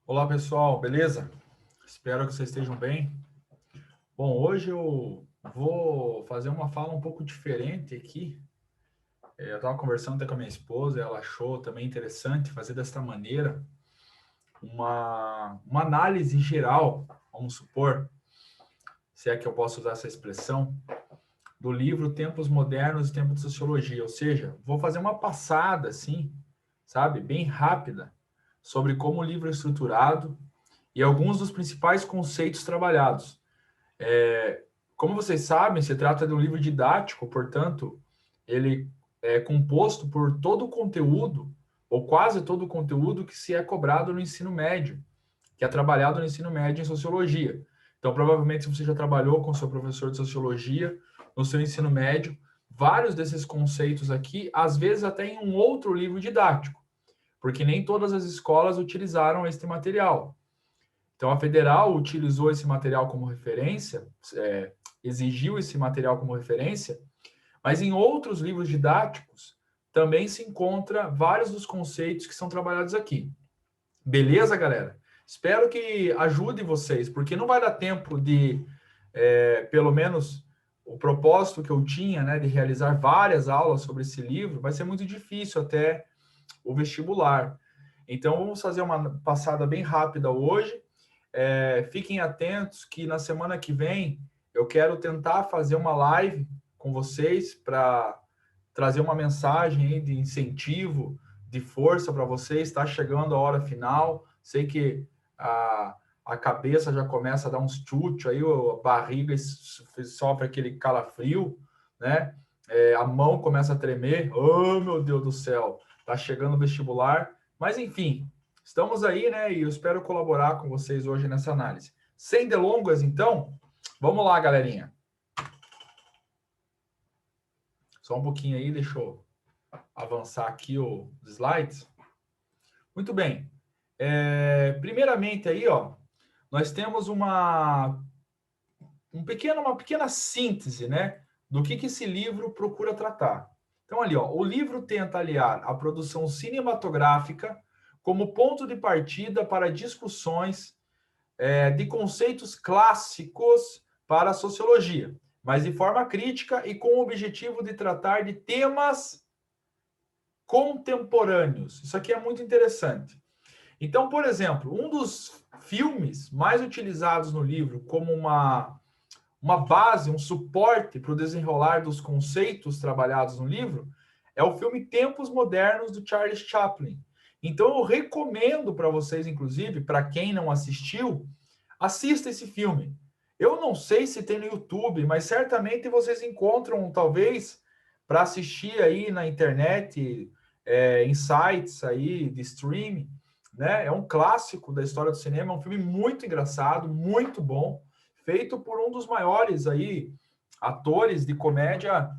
Olá pessoal, beleza? Espero que vocês estejam bem. Bom, hoje eu vou fazer uma fala um pouco diferente aqui. Eu estava conversando até com a minha esposa, ela achou também interessante fazer desta maneira uma análise geral, vamos supor, se é que eu posso usar essa expressão, do livro Tempos Modernos e Tempos de Sociologia. Ou seja, vou fazer uma passada, assim, sabe, bem rápida, sobre como o livro é estruturado e alguns dos principais conceitos trabalhados. Como vocês sabem, se trata de um livro didático, portanto, ele é composto por todo o conteúdo, ou quase todo o conteúdo que se é cobrado no ensino médio, que é trabalhado no ensino médio em sociologia. Então, provavelmente, se você já trabalhou com seu professor de sociologia no seu ensino médio, vários desses conceitos aqui, às vezes até em um outro livro didático, porque nem todas as escolas utilizaram este material. Então, a federal utilizou esse material como referência, exigiu esse material como referência, mas em outros livros didáticos também se encontra vários dos conceitos que são trabalhados aqui. Beleza, galera? Espero que ajude vocês, porque não vai dar tempo de, pelo menos, o propósito que eu tinha, né, de realizar várias aulas sobre esse livro, vai ser muito difícil até o vestibular. Então, vamos fazer uma passada bem rápida hoje. Fiquem atentos que na semana que vem eu quero tentar fazer uma live com vocês para trazer uma mensagem de incentivo, de força para vocês. Está chegando a hora final. Sei que a cabeça já começa a dar uns chutes, aí a barriga sofre aquele calafrio, né? A mão começa a tremer. Oh, meu Deus do céu! Está chegando o vestibular. Mas, enfim, estamos aí, né? E eu espero colaborar com vocês hoje nessa análise. Sem delongas, então, vamos lá, galerinha. Só um pouquinho aí, deixa eu avançar aqui os slides. Muito bem. Primeiramente aí, ó, nós temos uma pequena síntese, né, do que esse livro procura tratar. Então, ali, ó, o livro tenta aliar a produção cinematográfica como ponto de partida para discussões de conceitos clássicos para a sociologia, mas de forma crítica e com o objetivo de tratar de temas contemporâneos. Isso aqui é muito interessante. Então, por exemplo, um dos filmes mais utilizados no livro como uma base, um suporte para o desenrolar dos conceitos trabalhados no livro é o filme Tempos Modernos, do Charles Chaplin. Então, eu recomendo para vocês, inclusive, para quem não assistiu, assista esse filme. Eu não sei se tem no YouTube, mas certamente vocês encontram, talvez, para assistir aí na internet, em sites aí de streaming, né? É um clássico da história do cinema, é um filme muito engraçado, muito bom, feito por um dos maiores aí atores de comédia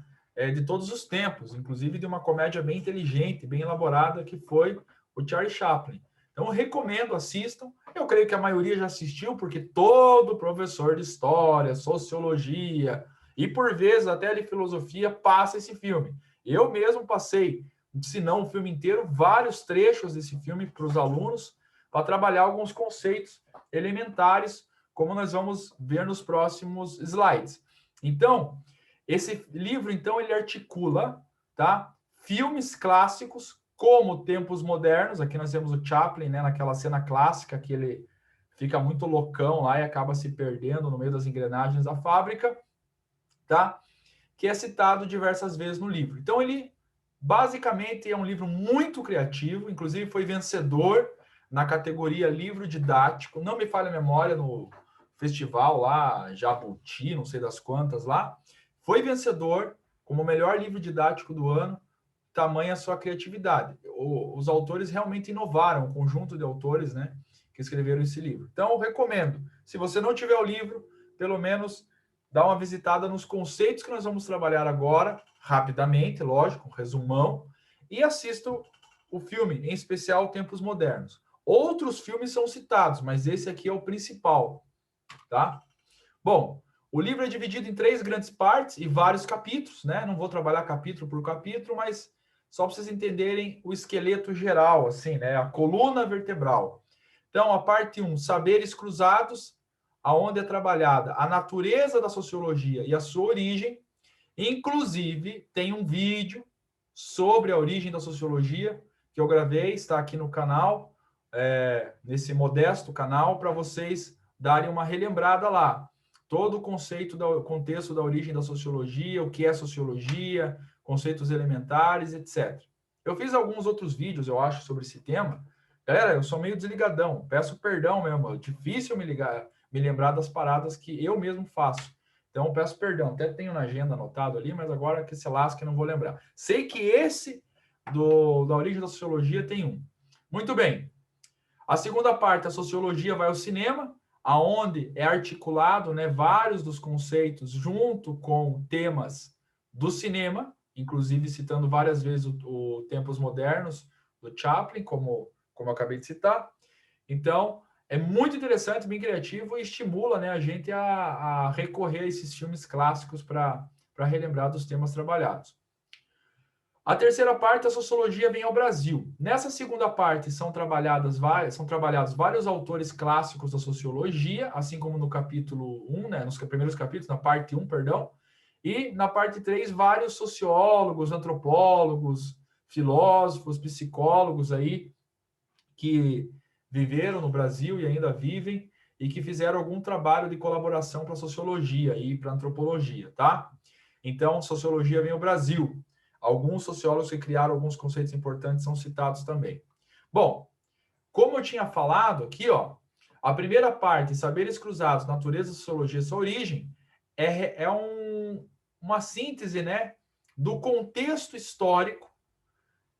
de todos os tempos, inclusive de uma comédia bem inteligente, bem elaborada, que foi o Charlie Chaplin. Então, eu recomendo, assistam. Eu creio que a maioria já assistiu, porque todo professor de história, sociologia e, por vezes, até de filosofia passa esse filme. Eu mesmo passei, se não o filme inteiro, vários trechos desse filme para os alunos, para trabalhar alguns conceitos elementares, como nós vamos ver nos próximos slides. Então, esse livro, então, ele articula, tá, filmes clássicos como Tempos Modernos. Aqui nós temos o Chaplin, né, naquela cena clássica que ele fica muito loucão lá e acaba se perdendo no meio das engrenagens da fábrica, tá? Que é citado diversas vezes no livro. Então, ele basicamente é um livro muito criativo, inclusive foi vencedor na categoria livro didático, não me falha a memória, no festival lá, Jabuti, não sei das quantas lá, foi vencedor como o melhor livro didático do ano, tamanha a sua criatividade. Os autores realmente inovaram, um conjunto de autores, né, que escreveram esse livro. Então, eu recomendo, se você não tiver o livro, pelo menos dá uma visitada nos conceitos que nós vamos trabalhar agora, rapidamente, lógico, um resumão, e assista o filme, em especial Tempos Modernos. Outros filmes são citados, mas esse aqui é o principal, tá? Bom, o livro é dividido em 3 grandes partes e vários capítulos, né? Não vou trabalhar capítulo por capítulo, mas só para vocês entenderem o esqueleto geral, assim, né? A coluna vertebral. Então, a parte 1, saberes cruzados, aonde é trabalhada a natureza da sociologia e a sua origem. Inclusive, tem um vídeo sobre a origem da sociologia que eu gravei, está aqui no canal, nesse modesto canal, para vocês darem uma relembrada lá. Todo o contexto da origem da sociologia, o que é sociologia, conceitos elementares, etc. Eu fiz alguns outros vídeos, eu acho, sobre esse tema. Galera, eu sou meio desligadão, peço perdão mesmo, é difícil me lembrar das paradas que eu mesmo faço. Então, peço perdão, até tenho na agenda anotado ali, mas agora que se lasca, não vou lembrar. Sei que esse da origem da sociologia tem um. Muito bem. A segunda parte, a sociologia vai ao cinema, aonde é articulado, né, vários dos conceitos junto com temas do cinema, inclusive citando várias vezes o Tempos Modernos, do Chaplin, como eu acabei de citar. Então, é muito interessante, bem criativo e estimula, né, a gente a recorrer a esses filmes clássicos para relembrar dos temas trabalhados. A terceira parte, a sociologia vem ao Brasil. Nessa segunda parte são trabalhados vários autores clássicos da sociologia, assim como no capítulo 1, né, nos primeiros capítulos, na parte 1, perdão, e na parte 3, vários sociólogos, antropólogos, filósofos, psicólogos aí, que viveram no Brasil e ainda vivem e que fizeram algum trabalho de colaboração para a sociologia e para a antropologia, tá? Então, sociologia vem ao Brasil. Alguns sociólogos que criaram alguns conceitos importantes são citados também. Bom, como eu tinha falado aqui, ó, a primeira parte, saberes cruzados, natureza, sociologia, sua origem, uma síntese, né, do contexto histórico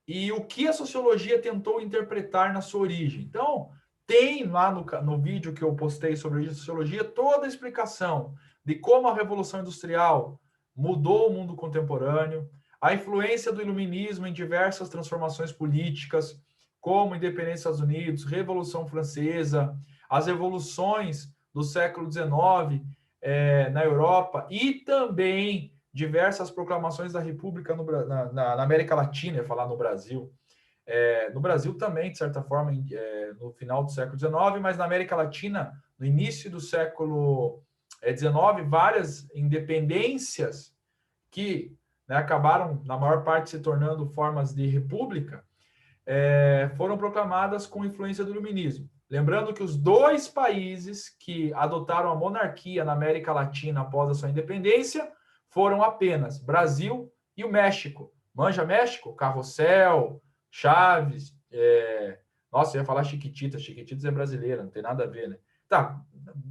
e o que a sociologia tentou interpretar na sua origem. Então, tem lá no vídeo que eu postei sobre a sociologia toda a explicação de como a Revolução Industrial mudou o mundo contemporâneo, a influência do iluminismo em diversas transformações políticas, como independência dos Estados Unidos, Revolução Francesa, as revoluções do século XIX na Europa e também diversas proclamações da República na América Latina, ia falar no Brasil. No Brasil também, de certa forma, no final do século XIX, mas na América Latina, no início do século XIX, várias independências que, né, acabaram, na maior parte, se tornando formas de república, foram proclamadas com influência do iluminismo. Lembrando que os dois países que adotaram a monarquia na América Latina após a sua independência foram apenas Brasil e o México. Manja México? Carrossel, Chaves, nossa, eu ia falar Chiquititas. Chiquititas é brasileira, não tem nada a ver, né? Tá,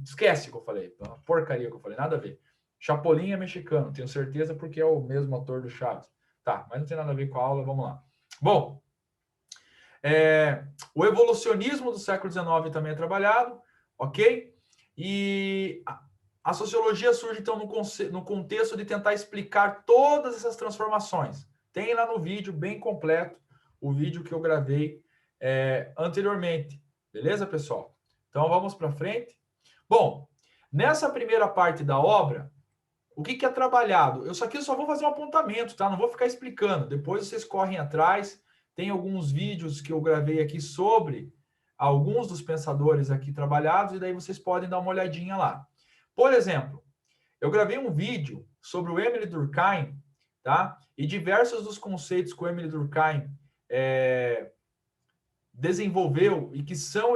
esquece o que eu falei, uma porcaria que eu falei, nada a ver. Chapolin é mexicano, tenho certeza, porque é o mesmo ator do Chaves. Tá, mas não tem nada a ver com a aula, vamos lá. Bom, o evolucionismo do século XIX também é trabalhado, ok? E a sociologia surge, então, no contexto de tentar explicar todas essas transformações. Tem lá no vídeo, bem completo, o vídeo que eu gravei anteriormente. Beleza, pessoal? Então, vamos para frente. Bom, nessa primeira parte da obra, o que é trabalhado? Eu só vou fazer um apontamento, tá? Não vou ficar explicando. Depois vocês correm atrás. Tem alguns vídeos que eu gravei aqui sobre alguns dos pensadores aqui trabalhados, e daí vocês podem dar uma olhadinha lá. Por exemplo, eu gravei um vídeo sobre o Émile Durkheim, tá? E diversos dos conceitos que o Émile Durkheim desenvolveu e que são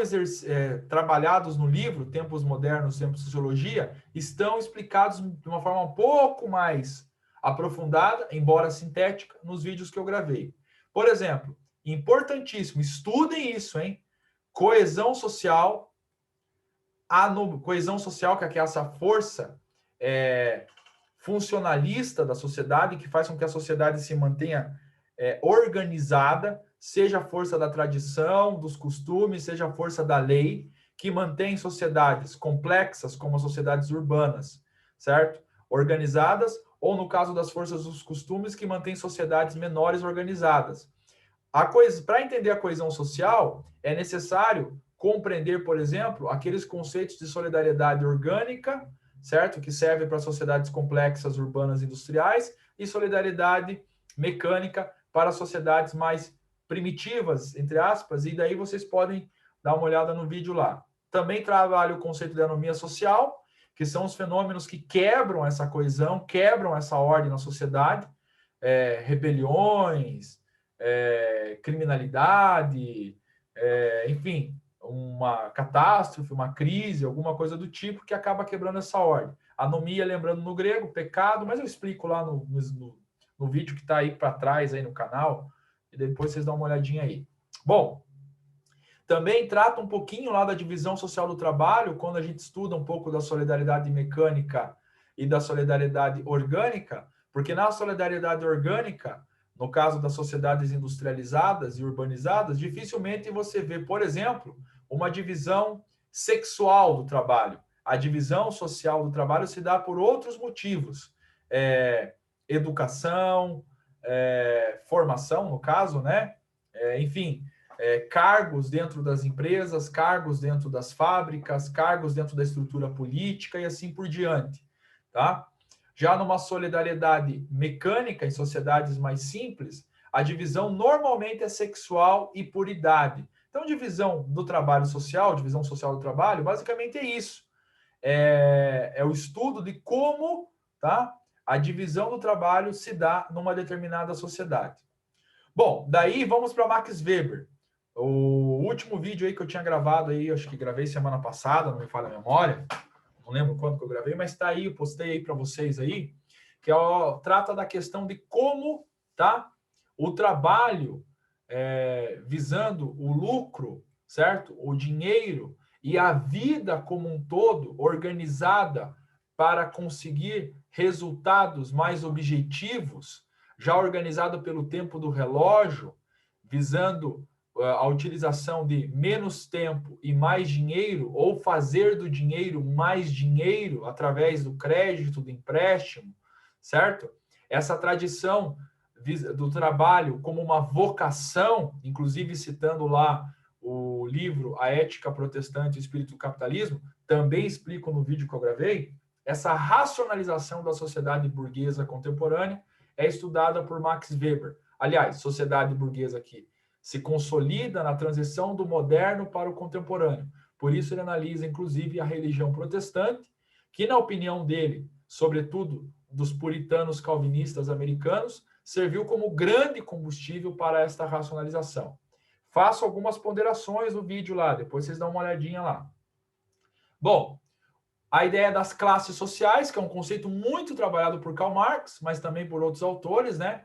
trabalhados no livro Tempos Modernos, Tempos de Sociologia, estão explicados de uma forma um pouco mais aprofundada, embora sintética, nos vídeos que eu gravei. Por exemplo, importantíssimo, estudem isso, hein? Coesão social, coesão social, que é essa força funcionalista da sociedade, que faz com que a sociedade se mantenha organizada, seja a força da tradição, dos costumes, seja a força da lei, que mantém sociedades complexas, como as sociedades urbanas, certo? Organizadas, ou no caso das forças dos costumes, que mantém sociedades menores organizadas. Para entender a coesão social, é necessário compreender, por exemplo, aqueles conceitos de solidariedade orgânica, certo? Que serve para sociedades complexas, urbanas, industriais, e solidariedade mecânica para sociedades mais primitivas, entre aspas, e daí vocês podem dá uma olhada no vídeo lá. Também trabalho o conceito de anomia social, que são os fenômenos que quebram essa coesão, quebram essa ordem na sociedade, rebeliões, criminalidade, enfim, uma catástrofe, uma crise, alguma coisa do tipo que acaba quebrando essa ordem. Anomia, lembrando no grego, pecado, mas eu explico lá no vídeo que está aí para trás aí no canal, e depois vocês dão uma olhadinha aí. Bom, também trata um pouquinho lá da divisão social do trabalho, quando a gente estuda um pouco da solidariedade mecânica e da solidariedade orgânica, porque na solidariedade orgânica, no caso das sociedades industrializadas e urbanizadas, dificilmente você vê, por exemplo, uma divisão sexual do trabalho. A divisão social do trabalho se dá por outros motivos. Educação, formação, no caso, né? Enfim, cargos dentro das empresas, cargos dentro das fábricas, cargos dentro da estrutura política e assim por diante, tá? Já numa solidariedade mecânica, em sociedades mais simples, a divisão normalmente é sexual e por idade. Então, divisão do trabalho social, divisão social do trabalho, basicamente é isso. É o estudo de como, tá, a divisão do trabalho se dá numa determinada sociedade. Bom, daí vamos para Max Weber. O último vídeo aí que eu tinha gravado aí, acho que gravei semana passada, não me falha a memória, não lembro quando que eu gravei, mas está aí, eu postei aí para vocês aí, que trata da questão de como, tá, o trabalho visando o lucro, certo? O dinheiro e a vida como um todo organizada para conseguir resultados mais objetivos, já organizado pelo tempo do relógio, visando a utilização de menos tempo e mais dinheiro, ou fazer do dinheiro mais dinheiro através do crédito, do empréstimo, certo? Essa tradição do trabalho como uma vocação, inclusive citando lá o livro A Ética Protestante e o Espírito do Capitalismo, também explico no vídeo que eu gravei, essa racionalização da sociedade burguesa contemporânea é estudada por Max Weber. Aliás, sociedade burguesa aqui se consolida na transição do moderno para o contemporâneo. Por isso ele analisa, inclusive, a religião protestante, que, na opinião dele, sobretudo dos puritanos calvinistas americanos, serviu como grande combustível para esta racionalização. Faço algumas ponderações no vídeo lá, depois vocês dão uma olhadinha lá. Bom, a ideia das classes sociais, que é um conceito muito trabalhado por Karl Marx, mas também por outros autores, né?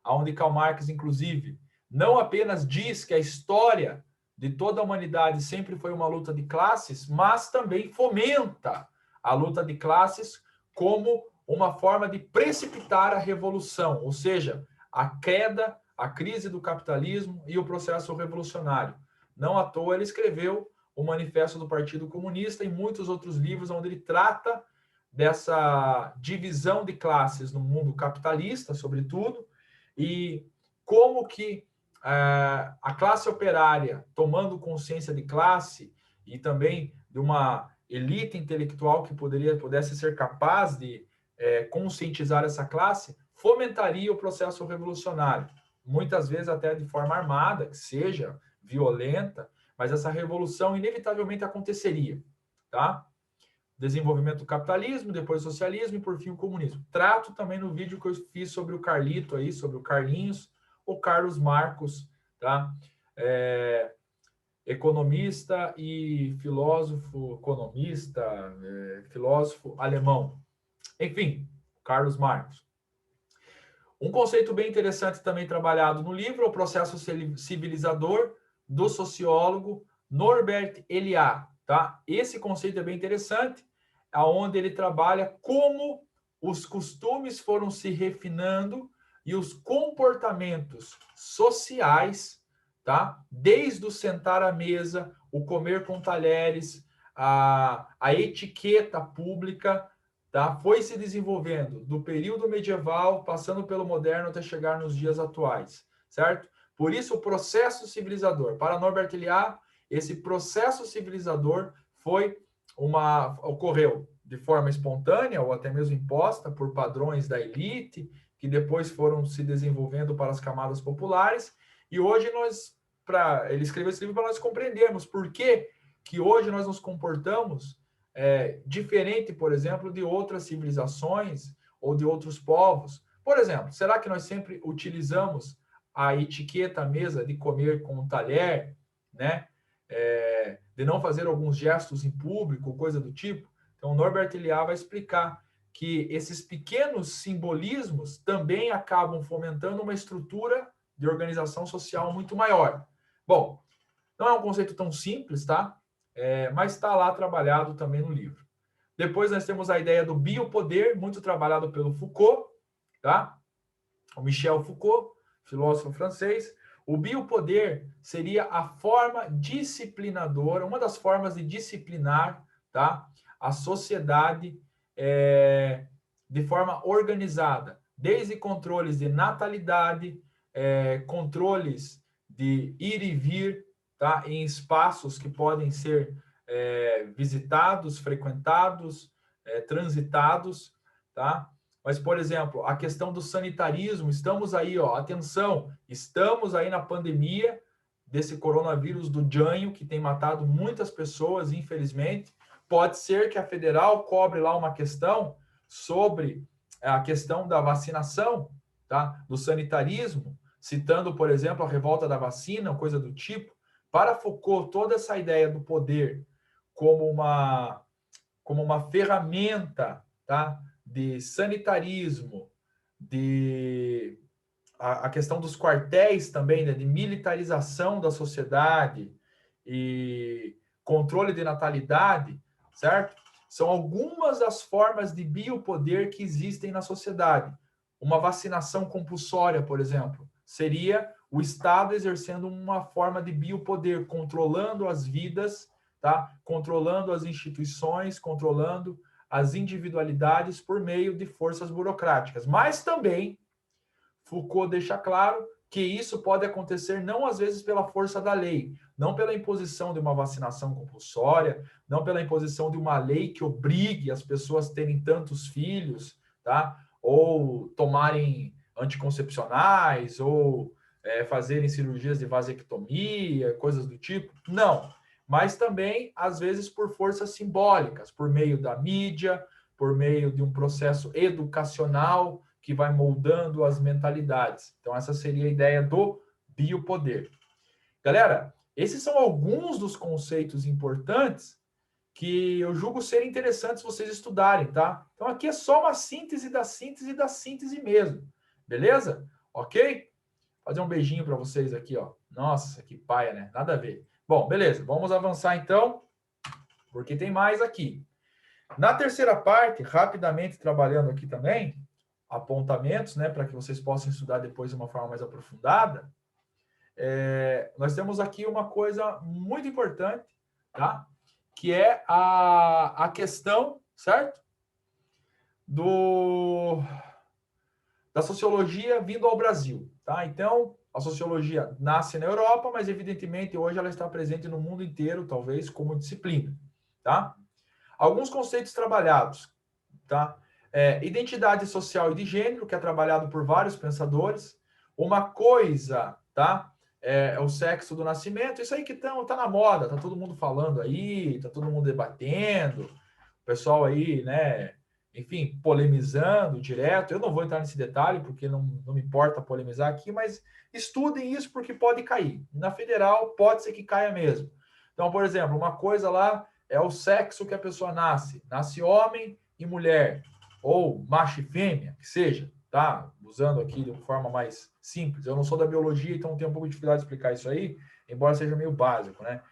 Onde Karl Marx, inclusive, não apenas diz que a história de toda a humanidade sempre foi uma luta de classes, mas também fomenta a luta de classes como uma forma de precipitar a revolução, ou seja, a queda, a crise do capitalismo e o processo revolucionário. Não à toa ele escreveu o Manifesto do Partido Comunista e muitos outros livros onde ele trata dessa divisão de classes no mundo capitalista, sobretudo, e como que a classe operária, tomando consciência de classe e também de uma elite intelectual que pudesse ser capaz de conscientizar essa classe, fomentaria o processo revolucionário. Muitas vezes até de forma armada, que seja violenta, mas essa revolução inevitavelmente aconteceria, tá? Desenvolvimento do capitalismo, depois o socialismo e por fim o comunismo. Trato também no vídeo que eu fiz sobre o Carlito aí, sobre o Carlinhos, o Carlos Marcos, tá? Economista e filósofo, filósofo alemão. Enfim, Carlos Marcos. Um conceito bem interessante também trabalhado no livro é o processo civilizador do sociólogo Norbert Elias, tá? Esse conceito é bem interessante, aonde ele trabalha como os costumes foram se refinando e os comportamentos sociais, tá? Desde o sentar à mesa, o comer com talheres, a etiqueta pública, tá? Foi se desenvolvendo do período medieval, passando pelo moderno até chegar nos dias atuais, certo? Por isso, o processo civilizador. Para Norbert Elias, esse processo civilizador ocorreu de forma espontânea ou até mesmo imposta por padrões da elite, que depois foram se desenvolvendo para as camadas populares, e hoje nós ele escreveu esse livro para nós compreendermos por que hoje nós nos comportamos diferente, por exemplo, de outras civilizações ou de outros povos. Por exemplo, será que nós sempre utilizamos a etiqueta à mesa de comer com um talher, né? De não fazer alguns gestos em público, coisa do tipo? Então, Norbert Elias vai explicar que esses pequenos simbolismos também acabam fomentando uma estrutura de organização social muito maior. Bom, não é um conceito tão simples, tá? Mas está lá trabalhado também no livro. Depois nós temos a ideia do biopoder, muito trabalhado pelo Foucault, tá? O Michel Foucault, filósofo francês. O biopoder seria a forma disciplinadora, uma das formas de disciplinar, tá? A sociedade de forma organizada, desde controles de natalidade, controles de ir e vir, tá? Em espaços que podem ser visitados, frequentados, transitados, tá? Mas, por exemplo, a questão do sanitarismo, estamos aí, ó, atenção, estamos aí na pandemia desse coronavírus do Janho, que tem matado muitas pessoas, infelizmente. Pode ser que a federal cobre lá uma questão sobre a questão da vacinação, tá? Do sanitarismo, citando, por exemplo, a revolta da vacina, coisa do tipo. Para Foucault, toda essa ideia do poder como uma ferramenta, tá? De sanitarismo, a questão dos quartéis também, né? De militarização da sociedade e controle de natalidade, certo? São algumas das formas de biopoder que existem na sociedade. Uma vacinação compulsória, por exemplo, seria o Estado exercendo uma forma de biopoder, controlando as vidas, tá? Controlando as instituições, controlando as individualidades por meio de forças burocráticas. Mas também Foucault deixa claro que isso pode acontecer não às vezes pela força da lei, não pela imposição de uma vacinação compulsória, não pela imposição de uma lei que obrigue as pessoas a terem tantos filhos, tá? Ou tomarem anticoncepcionais, ou fazerem cirurgias de vasectomia, coisas do tipo. Não. Mas também, às vezes, por forças simbólicas, por meio da mídia, por meio de um processo educacional que vai moldando as mentalidades. Então, essa seria a ideia do biopoder. Galera, esses são alguns dos conceitos importantes que eu julgo serem interessantes vocês estudarem, tá? Então, aqui é só uma síntese da síntese da síntese mesmo. Beleza? Ok? Fazer um beijinho para vocês aqui, ó. Nossa, que paia, né? Nada a ver. Bom, beleza. Vamos avançar então, porque tem mais aqui. Na terceira parte, rapidamente trabalhando aqui também, apontamentos, né, para que vocês possam estudar depois de uma forma mais aprofundada, nós temos aqui uma coisa muito importante, tá? Que é a questão, certo? Da sociologia vindo ao Brasil, tá? Então, a sociologia nasce na Europa, mas evidentemente hoje ela está presente no mundo inteiro, talvez como disciplina, tá? Alguns conceitos trabalhados, tá? Identidade social e de gênero, que é trabalhado por vários pensadores. Uma coisa, tá? É o sexo do nascimento. Isso aí que tá na moda, tá todo mundo falando aí, tá todo mundo debatendo, o pessoal aí, né? Enfim, polemizando direto. Eu não vou entrar nesse detalhe, porque não me importa polemizar aqui, mas estudem isso porque pode cair. Na federal, pode ser que caia mesmo. Então, por exemplo, uma coisa lá é o sexo que a pessoa nasce. Nasce homem e mulher, ou macho e fêmea, que seja, tá? Usando aqui de uma forma mais simples. Eu não sou da biologia, então tenho um pouco de dificuldade de explicar isso aí, embora seja meio básico, né?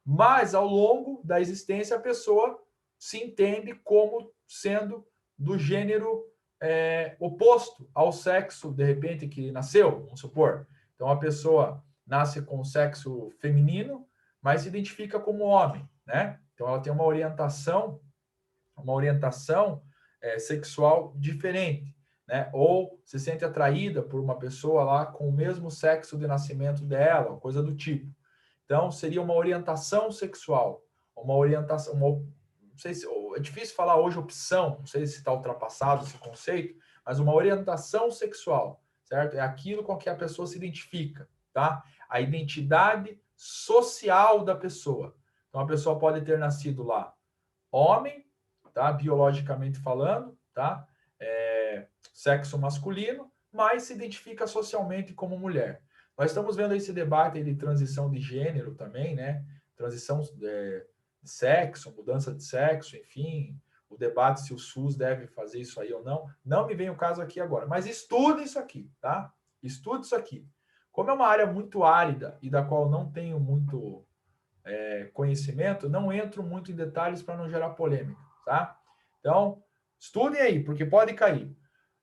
Mas ao longo da existência, a pessoa se entende como sendo do gênero oposto ao sexo, de repente, que nasceu, vamos supor. Então, a pessoa nasce com o sexo feminino, mas se identifica como homem, né? Então, ela tem uma orientação sexual diferente, né? Ou se sente atraída por uma pessoa lá com o mesmo sexo de nascimento dela, coisa do tipo. Então, seria uma orientação sexual, uma orientação, não sei se é difícil falar hoje opção, não sei se está ultrapassado esse conceito, mas uma orientação sexual, certo? É aquilo com que a pessoa se identifica, tá? A identidade social da pessoa. Então, a pessoa pode ter nascido lá homem, tá? Biologicamente falando, tá? Sexo masculino, mas se identifica socialmente como mulher. Nós estamos vendo esse debate aí de transição de gênero também, né? Transição de sexo, mudança de sexo, enfim, o debate se o SUS deve fazer isso aí ou não. Não me vem o caso aqui agora, mas estude isso aqui, tá? Estude isso aqui. Como é uma área muito árida e da qual não tenho muito conhecimento, não entro muito em detalhes para não gerar polêmica, tá? Então, estudem aí, porque pode cair.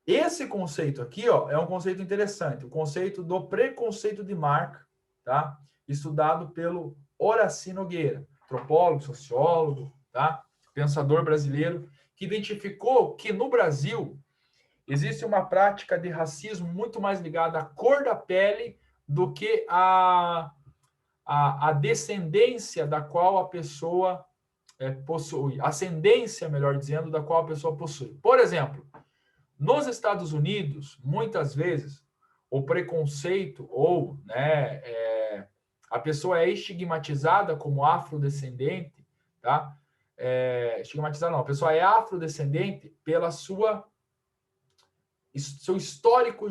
Esse conceito aqui, ó, é um conceito interessante, o conceito do preconceito de marca, tá? Estudado pelo Horaci Nogueira, antropólogo, sociólogo, tá? Pensador brasileiro, que identificou que no Brasil existe uma prática de racismo muito mais ligada à cor da pele do que a descendência da qual a pessoa possui, ascendência, melhor dizendo, da qual a pessoa possui. Por exemplo, nos Estados Unidos, muitas vezes, o preconceito ou a pessoa é estigmatizada como afrodescendente, tá? Estigmatizada não, a pessoa é afrodescendente pela seu histórico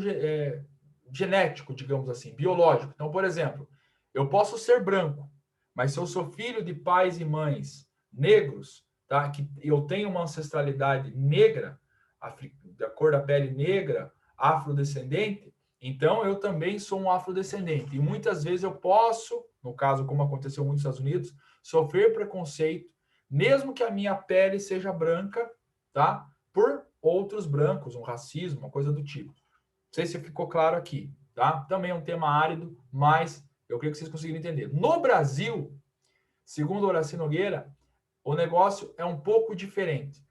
genético, digamos assim, biológico. Então, por exemplo, eu posso ser branco, mas se eu sou filho de pais e mães negros, tá? Que eu tenho uma ancestralidade negra, da cor da pele negra, afrodescendente, então eu também sou um afrodescendente. E muitas vezes eu posso, no caso como aconteceu muito nos Estados Unidos, sofrer preconceito, mesmo que a minha pele seja branca, tá? Por outros brancos, um racismo, uma coisa do tipo. Não sei se ficou claro aqui, tá? Também é um tema árido, mas eu creio que vocês conseguiram entender. No Brasil, segundo Horaci Nogueira, o negócio é um pouco diferente.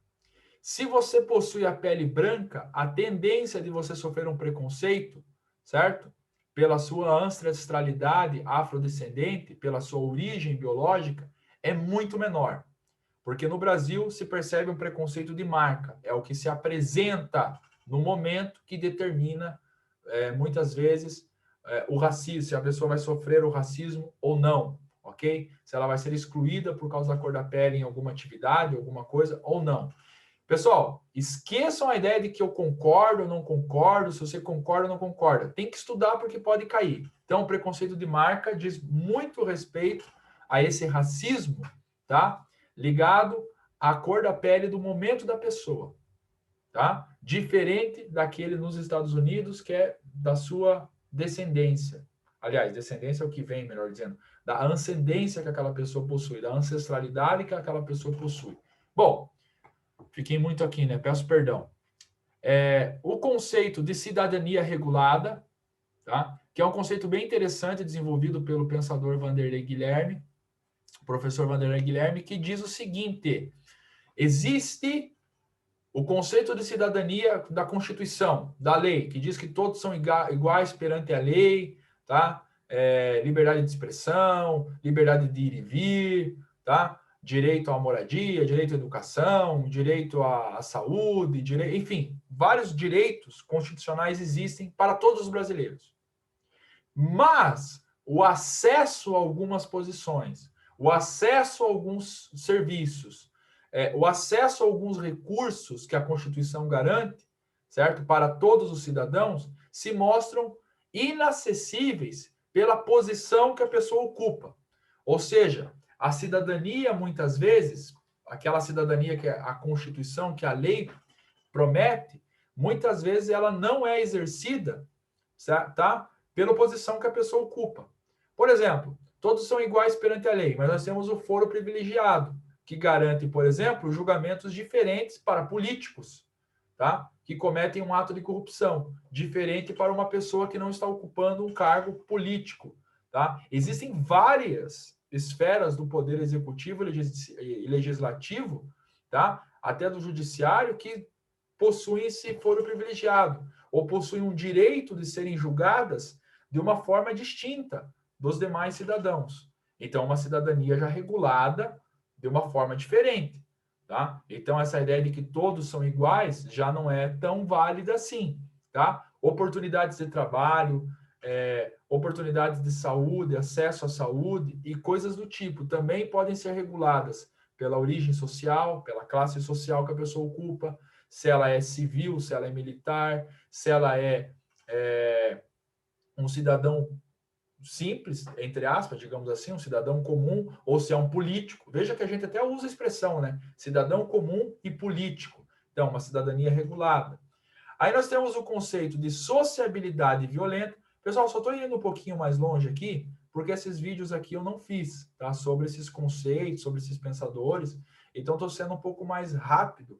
Se você possui a pele branca, a tendência de você sofrer um preconceito, certo? Pela sua ancestralidade afrodescendente, pela sua origem biológica, é muito menor. Porque no Brasil se percebe um preconceito de marca. É o que se apresenta no momento que determina, muitas vezes, o racismo, se a pessoa vai sofrer o racismo ou não, ok? Se ela vai ser excluída por causa da cor da pele em alguma atividade, alguma coisa, ou não. Pessoal, esqueçam a ideia de que eu concordo ou não concordo, se você concorda ou não concorda. Tem que estudar porque pode cair. Então, o preconceito de marca diz muito respeito a esse racismo, tá? Ligado à cor da pele do momento da pessoa, tá? Diferente daquele nos Estados Unidos, que é da sua descendência. Aliás, descendência é o que vem, melhor dizendo, da ascendência que aquela pessoa possui, da ancestralidade que aquela pessoa possui. Bom, fiquei muito aqui, né? Peço perdão. O conceito de cidadania regulada, tá? Que é um conceito bem interessante desenvolvido pelo pensador Vanderlei Guilherme, professor Vanderlei Guilherme, que diz o seguinte: existe o conceito de cidadania da Constituição, da lei, que diz que todos são iguais perante a lei, tá? Liberdade de expressão, liberdade de ir e vir, tá? Direito à moradia, direito à educação, direito à saúde, enfim, vários direitos constitucionais existem para todos os brasileiros. Mas o acesso a algumas posições, o acesso a alguns serviços, o acesso a alguns recursos que a Constituição garante, certo, para todos os cidadãos, se mostram inacessíveis pela posição que a pessoa ocupa. Ou seja, a cidadania, muitas vezes, aquela cidadania que a Constituição, que a lei promete, muitas vezes ela não é exercida, tá? Pela posição que a pessoa ocupa. Por exemplo, todos são iguais perante a lei, mas nós temos o foro privilegiado, que garante, por exemplo, julgamentos diferentes para políticos, tá? Que cometem um ato de corrupção, diferente para uma pessoa que não está ocupando um cargo político, tá? Existem várias esferas do poder executivo e legislativo, tá? Até do judiciário, que possuem esse foro privilegiado, ou possuem um direito de serem julgadas de uma forma distinta dos demais cidadãos. Então, uma cidadania já regulada de uma forma diferente, tá? Então, essa ideia de que todos são iguais já não é tão válida assim, tá? Oportunidades de trabalho, oportunidades de saúde, acesso à saúde e coisas do tipo. Também podem ser reguladas pela origem social, pela classe social que a pessoa ocupa, se ela é civil, se ela é militar, se ela é um cidadão simples, entre aspas, digamos assim, um cidadão comum, ou se é um político. Veja que a gente até usa a expressão, né? Cidadão comum e político. Então, uma cidadania regulada. Aí nós temos o conceito de sociabilidade violenta. Pessoal, só estou indo um pouquinho mais longe aqui, porque esses vídeos aqui eu não fiz, tá? Sobre esses conceitos, sobre esses pensadores. Então, estou sendo um pouco mais rápido,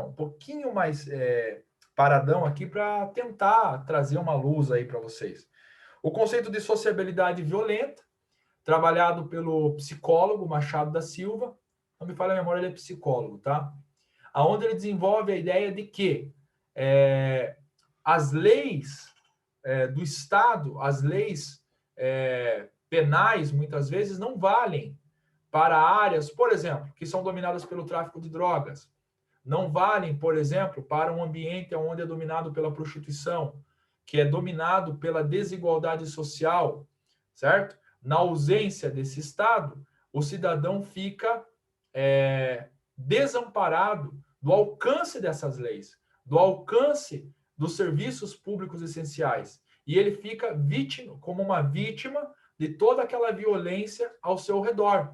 um pouquinho mais paradão aqui para tentar trazer uma luz aí para vocês. O conceito de sociabilidade violenta, trabalhado pelo psicólogo Machado da Silva, não me falha a memória, ele é psicólogo, tá? Aonde ele desenvolve a ideia de que as leis do Estado, as leis penais, muitas vezes, não valem para áreas, por exemplo, que são dominadas pelo tráfico de drogas. Não valem, por exemplo, para um ambiente onde é dominado pela prostituição, que é dominado pela desigualdade social, certo? Na ausência desse Estado, o cidadão fica desamparado do alcance dessas leis, do alcance dos serviços públicos essenciais. E ele fica vítima, como uma vítima de toda aquela violência ao seu redor,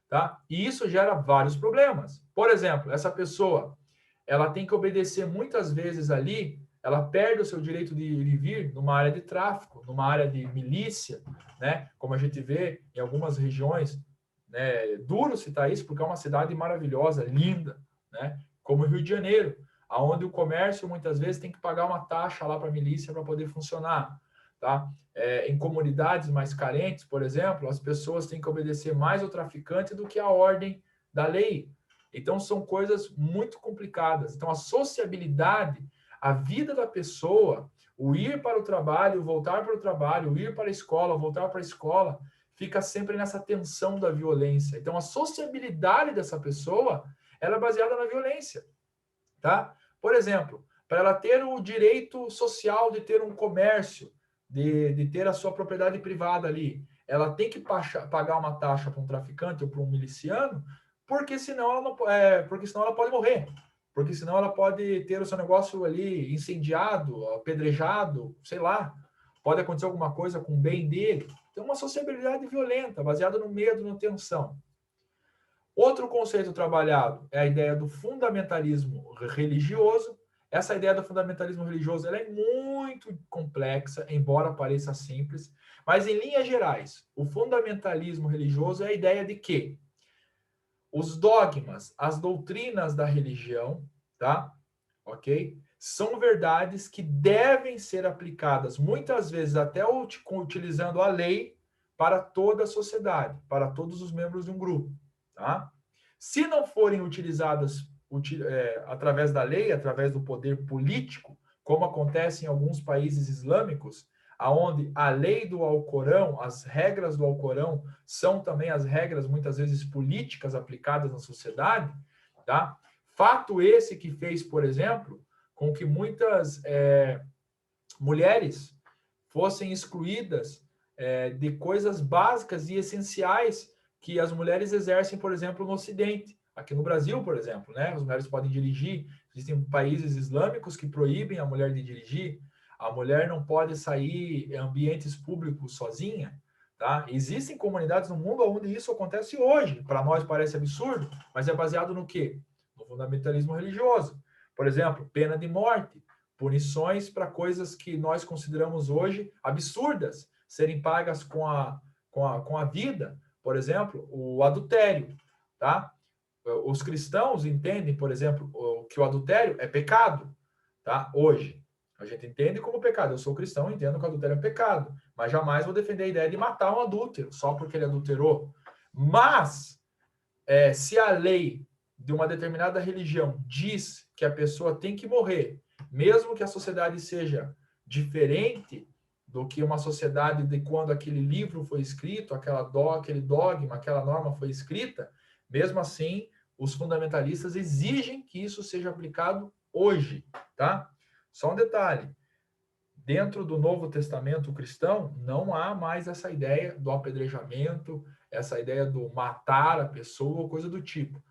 tá? E isso gera vários problemas. Por exemplo, essa pessoa, ela tem que obedecer muitas vezes ali, ela perde o seu direito de ir e vir numa área de tráfico, numa área de milícia, né? Como a gente vê em algumas regiões, né? É duro citar isso porque é uma cidade maravilhosa, linda, né? Como o Rio de Janeiro, aonde o comércio muitas vezes tem que pagar uma taxa lá para a milícia para poder funcionar, tá? Em comunidades mais carentes, por exemplo, as pessoas têm que obedecer mais ao traficante do que à ordem da lei. Então, são coisas muito complicadas. Então, a sociabilidade, a vida da pessoa, o ir para o trabalho, voltar para o trabalho, o ir para a escola, voltar para a escola, fica sempre nessa tensão da violência. Então, a sociabilidade dessa pessoa, ela é baseada na violência, tá? Por exemplo, para ela ter o direito social de ter um comércio, de ter a sua propriedade privada ali, ela tem que pagar uma taxa para um traficante ou para um miliciano, porque senão ela não, porque senão ela pode morrer, porque senão ela pode ter o seu negócio ali incendiado, apedrejado, sei lá, pode acontecer alguma coisa com o bem dele. Então, uma sociabilidade violenta, baseada no medo, na tensão. Outro conceito trabalhado é a ideia do fundamentalismo religioso. Essa ideia do fundamentalismo religioso ela é muito complexa, embora pareça simples, mas em linhas gerais, o fundamentalismo religioso é a ideia de que os dogmas, as doutrinas da religião, tá? Ok? São verdades que devem ser aplicadas, muitas vezes até utilizando a lei, para toda a sociedade, para todos os membros de um grupo, tá? Se não forem utilizadas através da lei, através do poder político, como acontece em alguns países islâmicos, aonde a lei do Alcorão, as regras do Alcorão, são também as regras, muitas vezes, políticas aplicadas na sociedade, tá? Fato esse que fez, por exemplo, com que muitas mulheres fossem excluídas de coisas básicas e essenciais que as mulheres exercem, por exemplo, no Ocidente. Aqui no Brasil, por exemplo, né? As mulheres podem dirigir. Existem países islâmicos que proíbem a mulher de dirigir. A mulher não pode sair em ambientes públicos sozinha, tá? Existem comunidades no mundo onde isso acontece hoje. Para nós parece absurdo, mas é baseado no quê? No fundamentalismo religioso. Por exemplo, pena de morte, punições para coisas que nós consideramos hoje absurdas serem pagas com a vida. Por exemplo, o adultério, tá? Os cristãos entendem, por exemplo, que o adultério é pecado, tá? Hoje. A gente entende como pecado. Eu sou cristão, entendo que o adultério é pecado, mas jamais vou defender a ideia de matar um adúltero só porque ele adulterou. Mas, se a lei de uma determinada religião diz que a pessoa tem que morrer, mesmo que a sociedade seja diferente do que uma sociedade de quando aquele livro foi escrito, aquele dogma, aquela norma foi escrita, mesmo assim, os fundamentalistas exigem que isso seja aplicado hoje, tá? Só um detalhe. dentro do Novo Testamento cristão, não há mais essa ideia do apedrejamento, essa ideia do matar a pessoa ou coisa do tipo.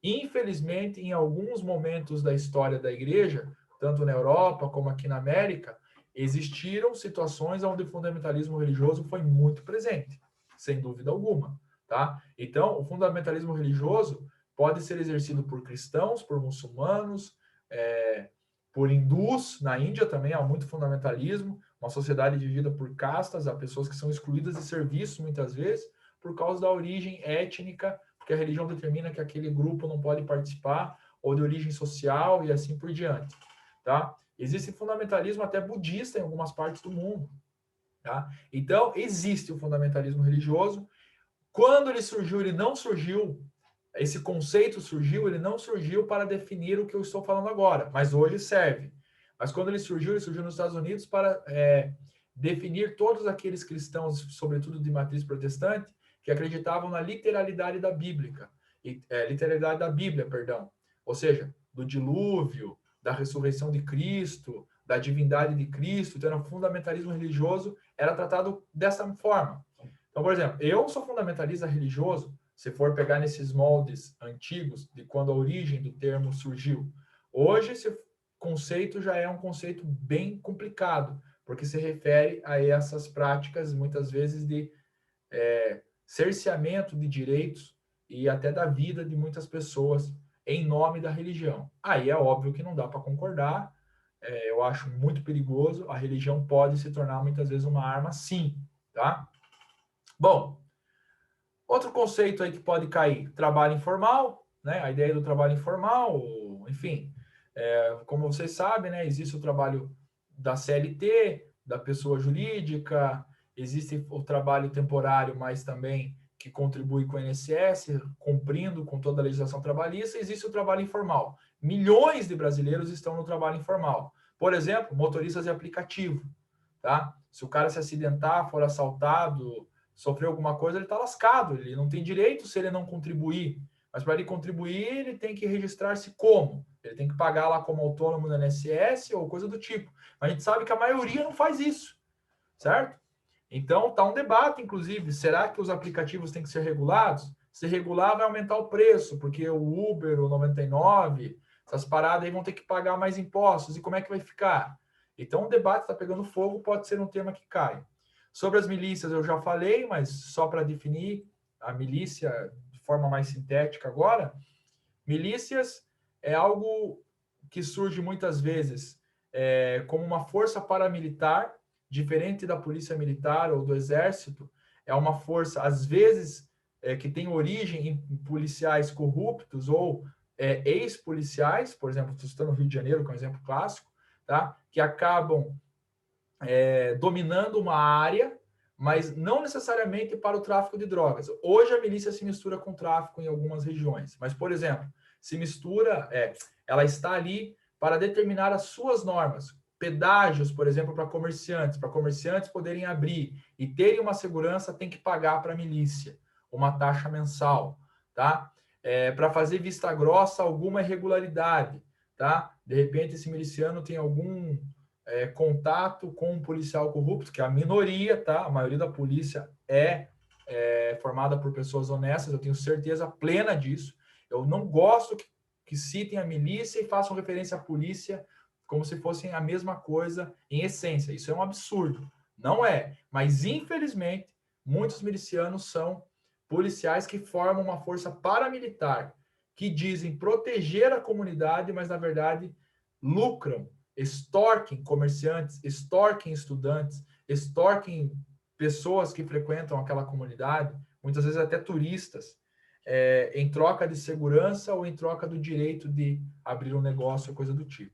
Infelizmente, em alguns momentos da história da igreja, tanto na Europa como aqui na América, existiram situações onde o fundamentalismo religioso foi muito presente, sem dúvida alguma, tá? Então, o fundamentalismo religioso pode ser exercido por cristãos, por muçulmanos, por hindus. Na Índia também há muito fundamentalismo, uma sociedade dividida por castas, há pessoas que são excluídas de serviço muitas vezes por causa da origem étnica, porque a religião determina que aquele grupo não pode participar, ou de origem social e assim por diante, tá? Existe fundamentalismo até budista em algumas partes do mundo, tá? Então, existe o fundamentalismo religioso. Quando ele surgiu, ele não surgiu, esse conceito surgiu, ele não surgiu para definir o que eu estou falando agora, mas hoje serve. Mas quando ele surgiu nos Estados Unidos para definir todos aqueles cristãos, sobretudo de matriz protestante, que acreditavam na literalidade da Bíblia, literalidade da Bíblia, perdão. Ou seja, do dilúvio, da ressurreição de Cristo, da divindade de Cristo. Então, o fundamentalismo religioso era tratado dessa forma. Então, por exemplo, eu sou fundamentalista religioso, se for pegar nesses moldes antigos, de quando a origem do termo surgiu. Hoje, esse conceito já é um conceito bem complicado, porque se refere a essas práticas, muitas vezes, de cerceamento de direitos e até da vida de muitas pessoas em nome da religião. Aí é óbvio que não dá para concordar, eu acho muito perigoso, a religião pode se tornar muitas vezes uma arma, sim, tá? Bom, outro conceito aí que pode cair, trabalho informal, né? A ideia do trabalho informal, enfim, como vocês sabem, né? Existe o trabalho da CLT, da pessoa jurídica, existe o trabalho temporário, mas também que contribui com o INSS, cumprindo com toda a legislação trabalhista, existe o trabalho informal. Milhões de brasileiros estão no trabalho informal. Por exemplo, motoristas de aplicativo, tá? Se o cara se acidentar, for assaltado, sofreu alguma coisa, ele está lascado, ele não tem direito se ele não contribuir. Mas para ele contribuir, ele tem que registrar-se como? Ele tem que pagar lá como autônomo no INSS ou coisa do tipo. Mas a gente sabe que a maioria não faz isso, certo? Então, está um debate, inclusive, será que os aplicativos têm que ser regulados? Se regular, vai aumentar o preço, porque o Uber, o 99, essas paradas aí vão ter que pagar mais impostos. E como é que vai ficar? Então, o debate está pegando fogo, pode ser um tema que cai. Sobre as milícias, eu já falei, mas só para definir a milícia de forma mais sintética agora, milícias é algo que surge muitas vezes como uma força paramilitar, diferente da polícia militar ou do exército, é uma força, às vezes, que tem origem em policiais corruptos ou ex-policiais, por exemplo, estou citando o Rio de Janeiro, que é um exemplo clássico, tá? Que acabam dominando uma área, mas não necessariamente para o tráfico de drogas. Hoje a milícia se mistura com o tráfico em algumas regiões, mas, por exemplo, se mistura, ela está ali para determinar as suas normas, pedágios, por exemplo, para comerciantes poderem abrir e terem uma segurança, tem que pagar para a milícia uma taxa mensal, tá? Para fazer vista grossa alguma irregularidade, tá? De repente esse miliciano tem algum contato com um policial corrupto, que é a minoria, tá? A maioria da polícia é formada por pessoas honestas, eu tenho certeza plena disso. Eu não gosto que citem a milícia e façam referência à polícia como se fossem a mesma coisa em essência. Isso é um absurdo. Não é. Mas, infelizmente, muitos milicianos são policiais que formam uma força paramilitar, que dizem proteger a comunidade, mas, na verdade, lucram, extorquem comerciantes, extorquem estudantes, extorquem pessoas que frequentam aquela comunidade, muitas vezes até turistas, em troca de segurança ou em troca do direito de abrir um negócio, coisa do tipo.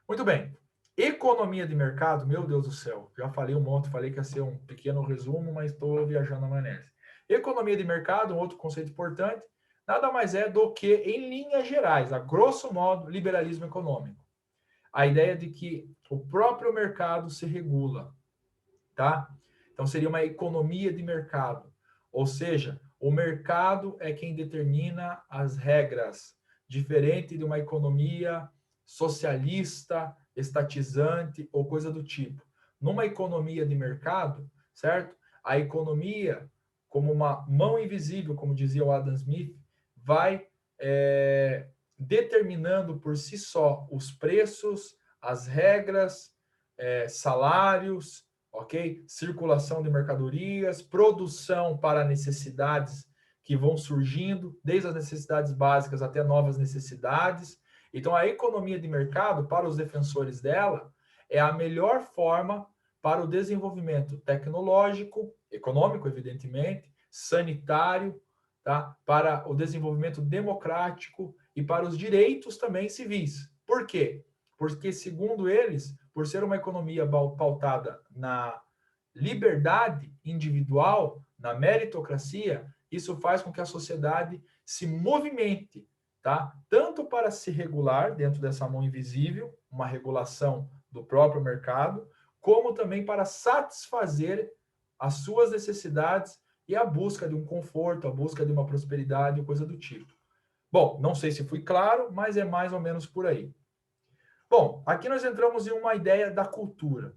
Muito bem. Economia de mercado, meu Deus do céu, já falei um monte, falei que ia ser um pequeno resumo, mas estou viajando na maionese. Economia de mercado, um outro conceito importante, nada mais é do que, em linhas gerais, a grosso modo, liberalismo econômico. A ideia de que o próprio mercado se regula, tá? Então seria uma economia de mercado, ou seja, o mercado é quem determina as regras, diferente de uma economia socialista, estatizante ou coisa do tipo. Numa economia de mercado, certo? A economia, como uma mão invisível, como dizia o Adam Smith, vai determinando por si só os preços, as regras, salários, ok? Circulação de mercadorias, produção para necessidades que vão surgindo, desde as necessidades básicas até novas necessidades. Então, a economia de mercado, para os defensores dela, é a melhor forma para o desenvolvimento tecnológico, econômico, evidentemente, sanitário, tá? Para o desenvolvimento democrático e para os direitos também civis. Por quê? Porque, segundo eles, por ser uma economia pautada na liberdade individual, na meritocracia, isso faz com que a sociedade se movimente, tá? Tanto para se regular dentro dessa mão invisível, uma regulação do próprio mercado, como também para satisfazer as suas necessidades e a busca de um conforto, a busca de uma prosperidade, coisa do tipo. Bom, não sei se fui claro, mas é mais ou menos por aí. Bom, aqui nós entramos em uma ideia da cultura.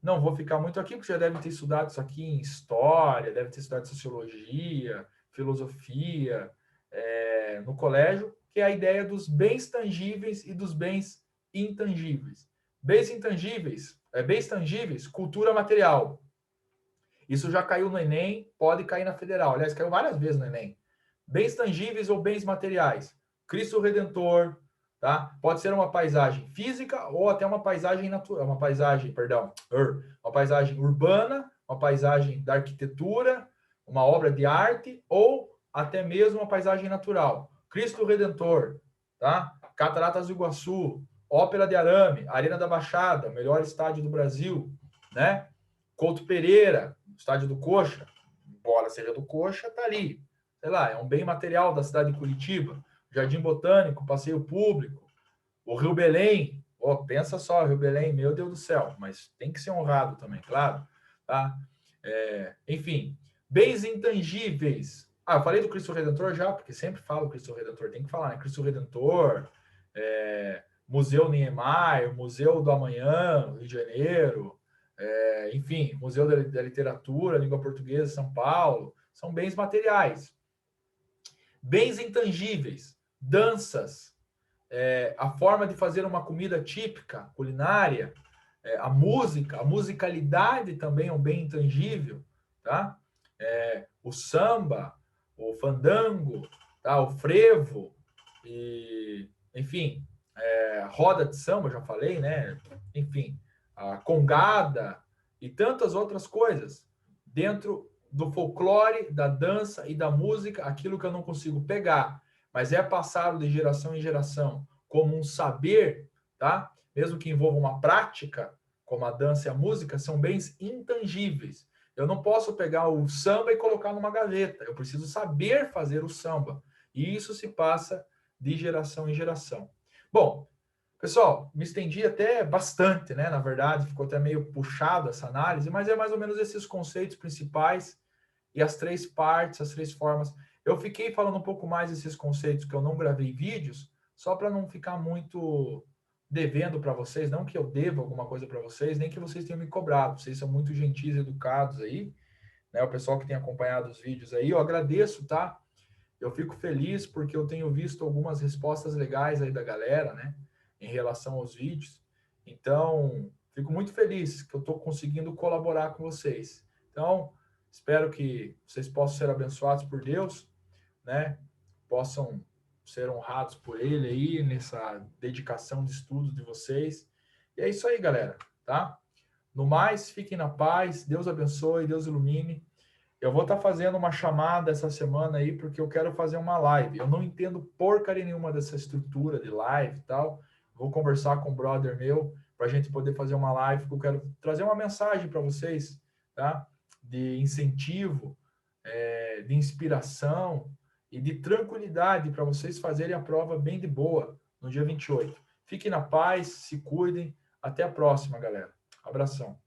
Não vou ficar muito aqui, porque já deve ter estudado isso aqui em história, deve ter estudado sociologia, filosofia, no colégio, que é a ideia dos bens tangíveis e dos bens intangíveis. Bens tangíveis, cultura material. Isso já caiu no Enem, pode cair na Federal. Aliás, caiu várias vezes no Enem. Bens tangíveis ou bens materiais. Cristo Redentor, tá? Pode ser uma paisagem física ou até uma paisagem natural, uma paisagem urbana, uma paisagem da arquitetura, uma obra de arte ou até mesmo uma paisagem natural. Cristo Redentor, tá? Cataratas do Iguaçu, Ópera de Arame, Arena da Baixada, melhor estádio do Brasil, né? Couto Pereira, estádio do Coxa, embora seja do Coxa, tá ali. Sei lá, é um bem material da cidade de Curitiba. Jardim Botânico, passeio público, o Rio Belém. Oh, pensa só, Rio Belém, meu Deus do céu, mas tem que ser honrado também, claro. Tá? Enfim, bens intangíveis. Ah, eu falei do Cristo Redentor já, porque sempre falo Cristo Redentor, tem que falar, né? Cristo Redentor, Museu Niemeyer, Museu do Amanhã, Rio de Janeiro, enfim, Museu da Literatura, Língua Portuguesa, São Paulo, são bens materiais. Bens intangíveis, danças, a forma de fazer uma comida típica, culinária, a música, a musicalidade também é um bem intangível, tá? O samba, o fandango, tá? O frevo, e, enfim, roda de samba, já falei, né? Enfim, a congada e tantas outras coisas dentro do folclore, da dança e da música, aquilo que eu não consigo pegar, mas é passado de geração em geração como um saber, tá? Mesmo que envolva uma prática, como a dança e a música, são bens intangíveis. Eu não posso pegar o samba e colocar numa gaveta. Eu preciso saber fazer o samba. E isso se passa de geração em geração. Bom, pessoal, me estendi até bastante, né? Na verdade, ficou até meio puxado essa análise, mas é mais ou menos esses conceitos principais e as três partes, as três formas. Eu fiquei falando um pouco mais desses conceitos que eu não gravei vídeos, só para não ficar muito devendo para vocês, não que eu deva alguma coisa para vocês, nem que vocês tenham me cobrado. Vocês são muito gentis e educados aí, né? O pessoal que tem acompanhado os vídeos aí, eu agradeço, tá? Eu fico feliz porque eu tenho visto algumas respostas legais aí da galera, né? Em relação aos vídeos. Então, fico muito feliz que eu estou conseguindo colaborar com vocês. Então, espero que vocês possam ser abençoados por Deus, né? Possam ser honrados por Ele aí nessa dedicação de estudo de vocês. E é isso aí, galera, tá? No mais, fiquem na paz. Deus abençoe, Deus ilumine. Eu vou estar fazendo uma chamada essa semana aí, porque eu quero fazer uma live. Eu não entendo porcaria nenhuma dessa estrutura de live e tal. Vou conversar com um brother meu para a gente poder fazer uma live, porque eu quero trazer uma mensagem para vocês, tá? De incentivo, de inspiração e de tranquilidade para vocês fazerem a prova bem de boa no dia 28. Fiquem na paz, se cuidem. Até a próxima, galera. Abração.